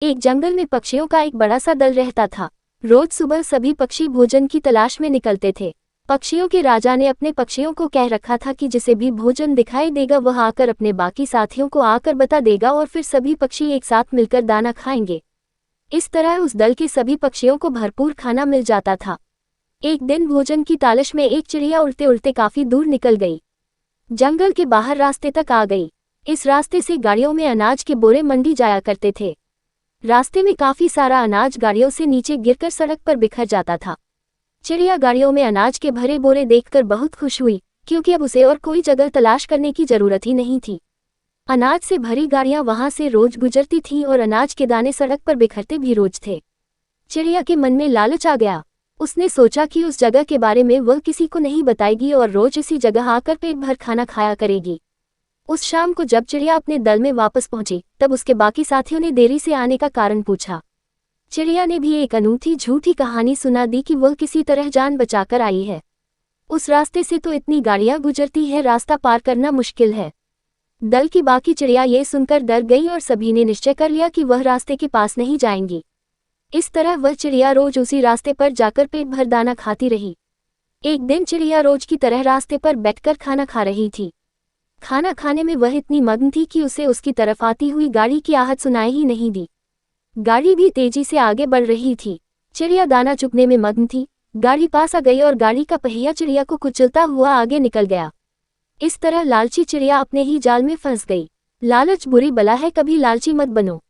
एक जंगल में पक्षियों का एक बड़ा सा दल रहता था। रोज सुबह सभी पक्षी भोजन की तलाश में निकलते थे। पक्षियों के राजा ने अपने पक्षियों को कह रखा था कि जिसे भी भोजन दिखाई देगा वह आकर अपने बाकी साथियों को आकर बता देगा और फिर सभी पक्षी एक साथ मिलकर दाना खाएंगे। इस तरह उस दल के सभी पक्षियों को भरपूर खाना मिल जाता था। एक दिन भोजन की तालाश में एक चिड़िया उड़ते उड़ते काफी दूर निकल गई। जंगल के बाहर रास्ते तक आ गई। इस रास्ते से गाड़ियों में अनाज के बोरे मंडी जाया करते थे। रास्ते में काफी सारा अनाज गाड़ियों से नीचे गिरकर सड़क पर बिखर जाता था। चिड़िया गाड़ियों में अनाज के भरे बोरे देखकर बहुत खुश हुई, क्योंकि अब उसे और कोई जगह तलाश करने की जरूरत ही नहीं थी। अनाज से भरी गाड़ियां वहां से रोज गुजरती थीं और अनाज के दाने सड़क पर बिखरते भी रोज थे। चिड़िया के मन में लालच आ गया। उसने सोचा कि उस जगह के बारे में वह किसी को नहीं बताएगी और रोज इसी जगह आकर पेट भर खाना खाया करेगी। उस शाम को जब चिड़िया अपने दल में वापस पहुंची तब उसके बाकी साथियों ने देरी से आने का कारण पूछा। चिड़िया ने भी एक अनूठी झूठी कहानी सुना दी कि वह किसी तरह जान बचाकर आई है। उस रास्ते से तो इतनी गाड़ियां गुजरती है, रास्ता पार करना मुश्किल है। दल की बाकी चिड़िया ये सुनकर डर गई और सभी ने निश्चय कर लिया कि वह रास्ते के पास नहीं जाएंगी। इस तरह वह चिड़िया रोज उसी रास्ते पर जाकर पेट भर दाना खाती रही। एक दिन चिड़िया रोज की तरह रास्ते पर बैठकर खाना खा रही थी। खाना खाने में वह इतनी मग्न थी कि उसे उसकी तरफ आती हुई गाड़ी की आहट सुनाई ही नहीं दी। गाड़ी भी तेजी से आगे बढ़ रही थी। चिड़िया दाना चुगने में मग्न थी। गाड़ी पास आ गई और गाड़ी का पहिया चिड़िया को कुचलता हुआ आगे निकल गया। इस तरह लालची चिड़िया अपने ही जाल में फंस गई। लालच बुरी बला है, कभी लालची मत बनो।